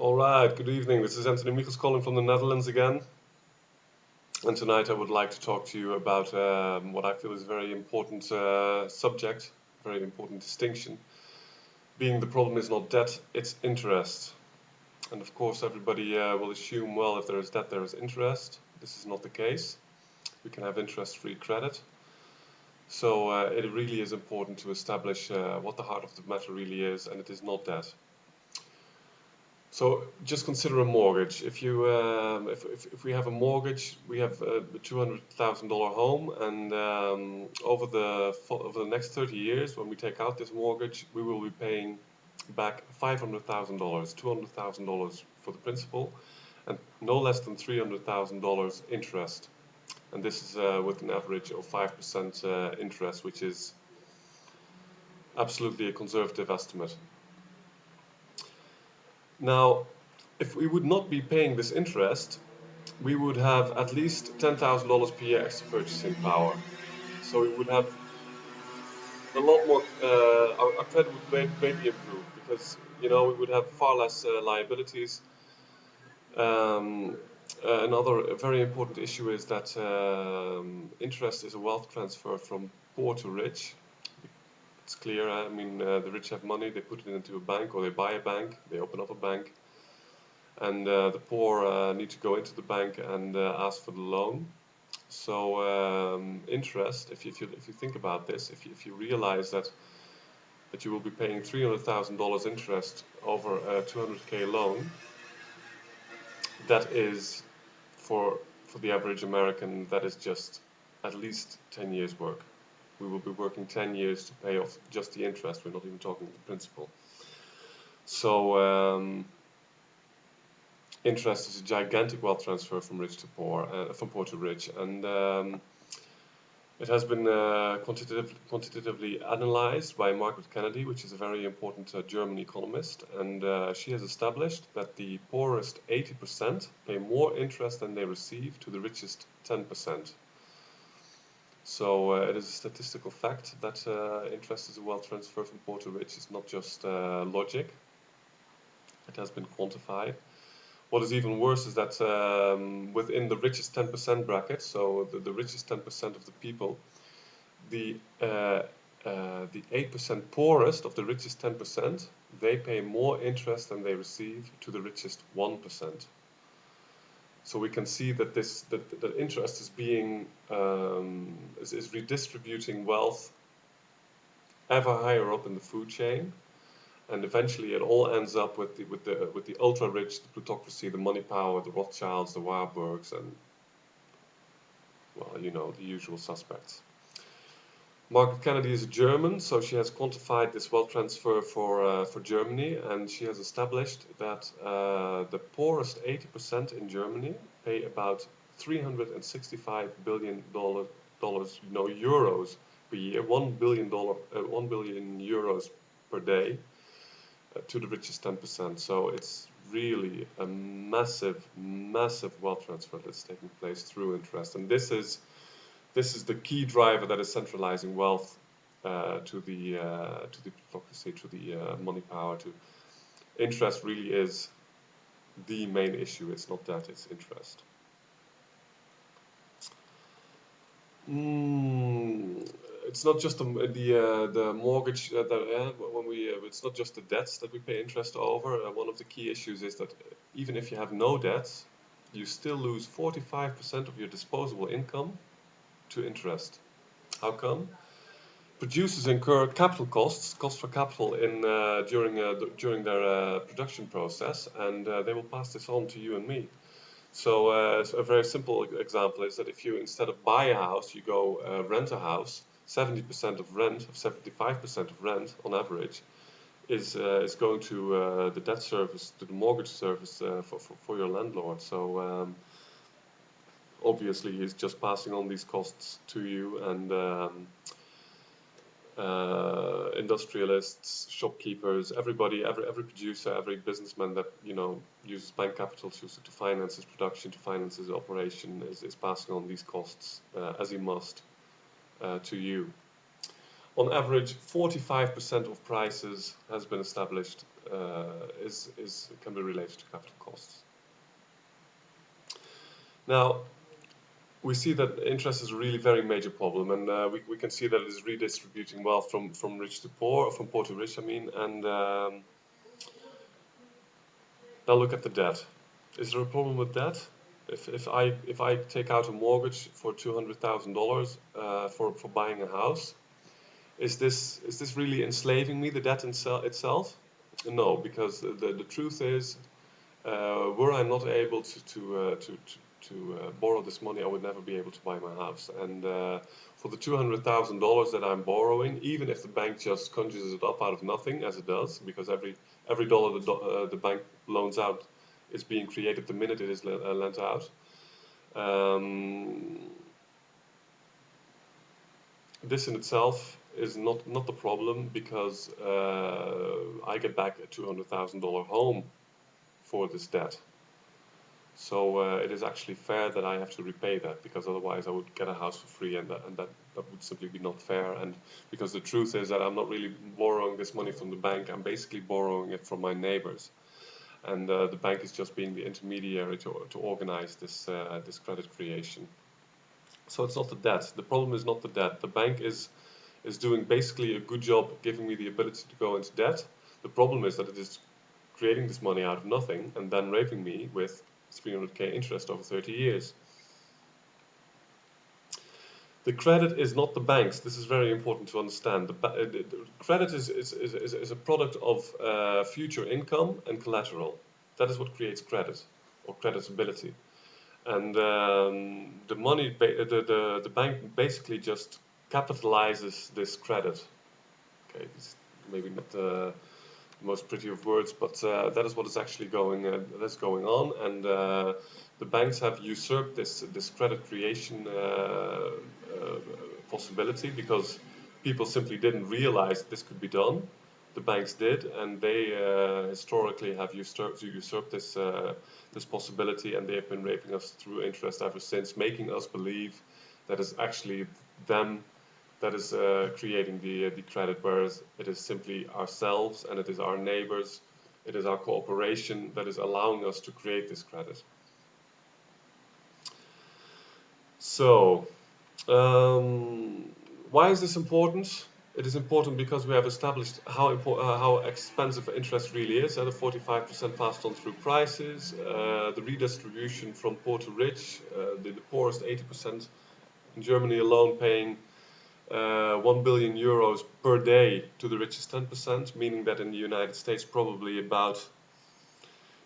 All right, good evening. This is Anthony Michels calling from the Netherlands again. And tonight I would like to talk to you about what I feel is a very important subject, very important distinction, being the problem is not debt, it's interest. And of course, everybody will assume, well, if there is debt, there is interest. This is not the case. We can have interest-free credit. So it really is important to establish what the heart of the matter really is, and it is not debt. So just consider a mortgage. If we have a mortgage, we have a $200,000 home, and over the next 30 years, when we take out this mortgage, we will be paying back $500,000, $200,000 for the principal, and no less than $300,000 interest. And this is with an average of 5% interest, which is absolutely a conservative estimate. Now, if we would not be paying this interest, we would have at least $10,000 per year extra purchasing power. So we would have a lot more, our credit would greatly improve because, we would have far less liabilities. Another very important issue is that interest is a wealth transfer from poor to rich. It's clear, the rich have money, they put it into a bank or they buy a bank, they open up a bank. And the poor need to go into the bank and ask for the loan. So interest, if you think about this, if you realize that you will be paying $300,000 interest over a 200K loan, that is for the average American, that is just at least 10 years work. We will be working 10 years to pay off just the interest. We're not even talking the principal. So interest is a gigantic wealth transfer from rich to poor, from poor to rich, and it has been quantitatively analyzed by Margaret Kennedy, which is a very important German economist, and she has established that the poorest 80% pay more interest than they receive to the richest 10%. So it is a statistical fact that interest is a wealth transfer from poor to rich. It's not just logic. It has been quantified. What is even worse is that within the richest 10% bracket, so the richest 10% of the people, the 8% poorest of the richest 10%, they pay more interest than they receive to the richest 1%. So we can see that that interest is being is redistributing wealth ever higher up in the food chain. And eventually, it all ends up with the ultra rich, the plutocracy, the money power, the Rothschilds, the Warburgs, and well, the usual suspects. Margaret Kennedy is a German, so she has quantified this wealth transfer for Germany, and she has established that the poorest 80% in Germany pay about $365 billion, euros per year, $1 billion euros per day. To the richest 10%. So it's really a massive wealth transfer that's taking place through interest, and this is the key driver that is centralizing wealth to the plutocracy, to the money power. To interest really is the main issue. It's not that; it's interest. It's not just the mortgage it's not just the debts that we pay interest over. One of the key issues is that even if you have no debts, you still lose 45% of your disposable income to interest. How come? Producers incur capital costs for capital during their production process, and they will pass this on to you and me. So a very simple example is that if you, instead of buy a house, you go rent a house, 70% of rent, 75% of rent on average, is going to the debt service, to the mortgage service for your landlord. So obviously he's just passing on these costs to you, and industrialists, shopkeepers, everybody, every producer, every businessman that uses bank capital to finance his production, to finance his operation, is passing on these costs as he must to you. On average, 45% of prices has been established can be related to capital costs. Now, we see that interest is a really very major problem, and we can see that it is redistributing wealth from rich to poor, from poor to rich, I mean. And now look at the debt. Is there a problem with debt? If I take out a mortgage for $200,000 for buying a house, is this really enslaving me, the debt itself? No, because the truth is, were I not able to borrow this money, I would never be able to buy my house. And for the $200,000 that I'm borrowing, even if the bank just conjures it up out of nothing, as it does, because every dollar the bank loans out is being created the minute it is lent out. This in itself is not the problem, because I get back a $200,000 home for this debt. So it is actually fair that I have to repay that, because otherwise I would get a house for free, and that would simply be not fair. And because the truth is that I'm not really borrowing this money from the bank, I'm basically borrowing it from my neighbors. And the bank is just being the intermediary to organize this credit creation. So it's not the debt. The problem is not the debt. The bank is doing basically a good job giving me the ability to go into debt. The problem is that it is creating this money out of nothing and then raping me with 300k interest over 30 years. The credit is not the banks. This is very important to understand. The credit is a product of future income and collateral. That is what creates credit, or creditability. And the bank basically just capitalizes this credit. Okay, it's maybe not the most pretty of words, but that is what is actually going on. And the banks have usurped this credit creation possibility, because people simply didn't realize this could be done. The banks did, and they historically have usurped this possibility, and they have been raping us through interest ever since, making us believe that it's actually them that is creating the credit, whereas it is simply ourselves, and it is our neighbors, it is our cooperation that is allowing us to create this credit. So, why is this important? It is important because we have established how expensive interest really is, at a 45% passed on through prices, the redistribution from poor to rich, the poorest 80% in Germany alone paying 1 billion euros per day to the richest 10%, meaning that in the United States probably about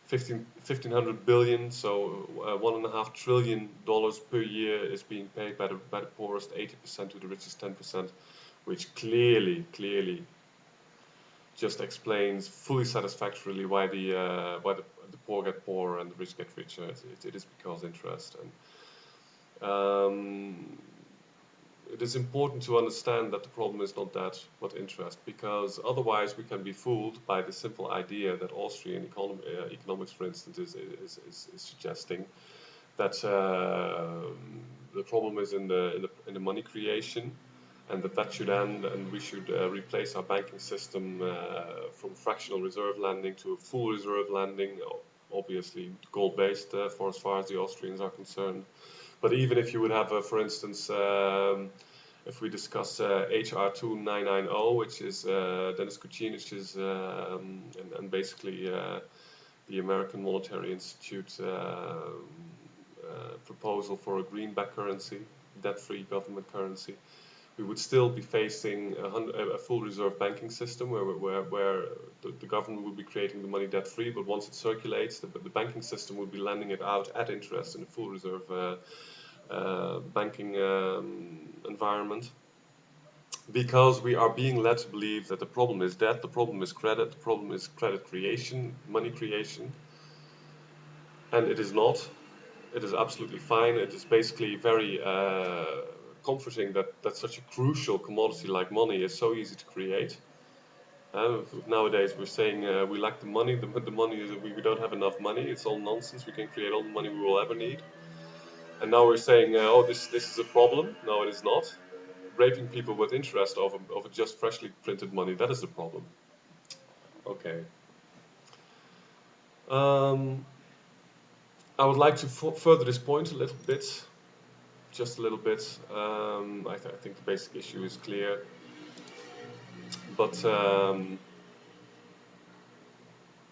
1,500 billion, so $1.5 trillion per year is being paid by the poorest 80% to the richest 10%, which clearly just explains fully satisfactorily why the poor get poorer and the rich get richer. It is because interest. And it is important to understand that the problem is not that, but interest, because otherwise we can be fooled by the simple idea that Austrian economics, for instance, is suggesting that the problem is in the money creation, and that should end, and we should replace our banking system from fractional reserve lending to a full reserve lending, obviously gold-based for as far as the Austrians are concerned. But even if you would have, for instance, if we discuss HR 2990, which is Dennis Kucinich's and basically the American Monetary Institute proposal for a greenback currency, debt-free government currency, we would still be facing a full reserve banking system where the government would be creating the money debt-free, but once it circulates, the banking system would be lending it out at interest in a full reserve banking environment, because we are being led to believe that the problem is debt, the problem is credit, the problem is credit creation, money creation, and it is not. It is absolutely fine. It is basically very comforting that such a crucial commodity like money is so easy to create. Nowadays we're saying we lack the money. The money is we don't have enough money. It's all nonsense. We can create all the money we will ever need. And now we're saying, oh, this is a problem. No, it is not. Raping people with interest over just freshly printed money, that is the problem. Okay. I would like to further this point a little bit, just a little bit. I think the basic issue is clear, but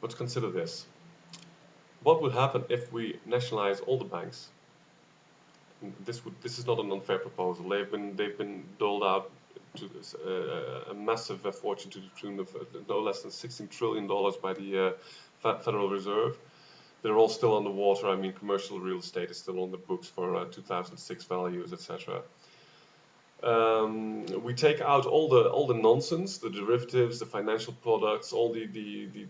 let's consider this. What would happen if we nationalize all the banks? This is not an unfair proposal. They've been doled out to a massive fortune to the tune of no less than $16 trillion by the Federal Reserve. They're all still underwater. I mean, commercial real estate is still on the books for 2006 values, etc. We take out all the nonsense, the derivatives, the financial products, all the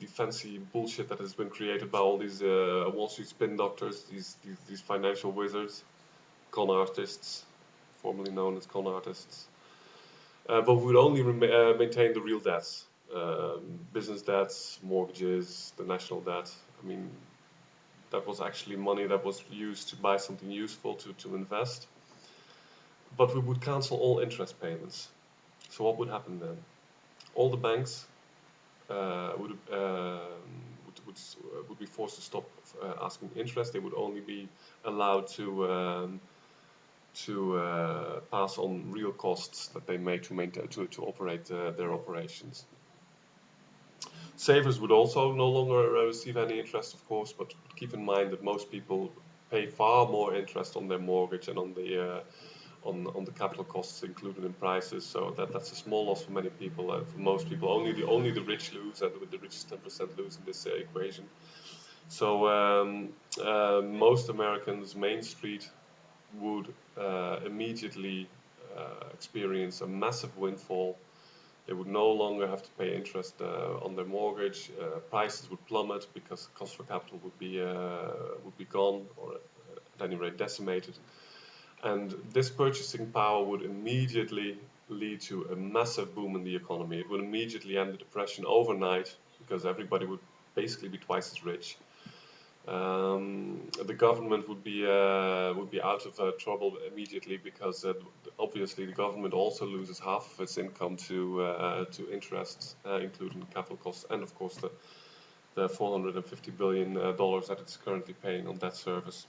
fancy bullshit that has been created by all these Wall Street spin doctors, these financial wizards, con artists, formerly known as con artists. But we would only maintain the real debts, business debts, mortgages, the national debt. I mean, that was actually money that was used to buy something useful, to invest. But we would cancel all interest payments. So what would happen then? All the banks would be forced to stop asking interest. They would only be allowed to pass on real costs that they make to operate their operations. Savers would also no longer receive any interest, of course, but keep in mind that most people pay far more interest on their mortgage and on the capital costs included in prices. So that's a small loss for many people. For most people, only the rich lose, and the richest 10% lose in this equation. So most Americans, Main Street would immediately experience a massive windfall. They would no longer have to pay interest on their mortgage. Prices would plummet because the cost for capital would be gone, or at any rate decimated. And this purchasing power would immediately lead to a massive boom in the economy. It would immediately end the depression overnight because everybody would basically be twice as rich. The government would be out of trouble immediately because obviously the government also loses half of its income to interest, including capital costs, and of course the $450 billion that it's currently paying on debt service.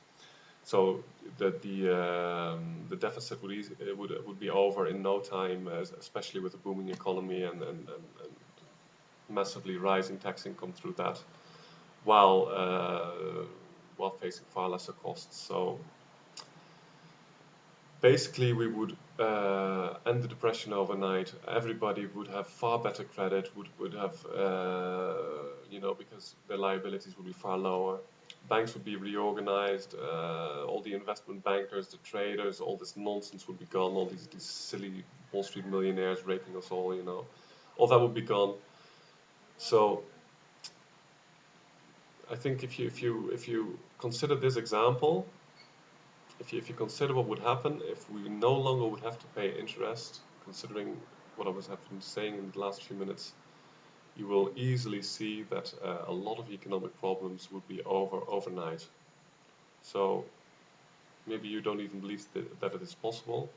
So the deficit would be over in no time, especially with a booming economy and massively rising tax income through that, while facing far lesser costs. So basically, we would end the depression overnight. Everybody would have far better credit. Would have because their liabilities would be far lower. Banks would be reorganized. All the investment bankers, the traders, all this nonsense would be gone. All these silly Wall Street millionaires raping us all. All that would be gone. So I think if you consider this example, if you consider what would happen if we no longer would have to pay interest, considering what I have been saying in the last few minutes, you will easily see that a lot of economic problems would be overnight. So maybe you don't even believe that it is possible.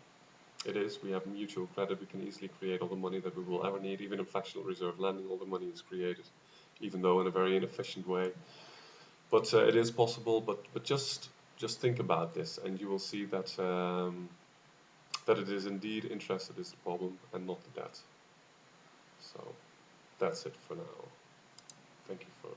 It is. We have mutual credit. We can easily create all the money that we will ever need. Even in fractional reserve lending, all the money is created, even though in a very inefficient way. But it is possible. But just think about this, and you will see that that it is indeed interest that is the problem, and not the debt. So that's it for now. Thank you for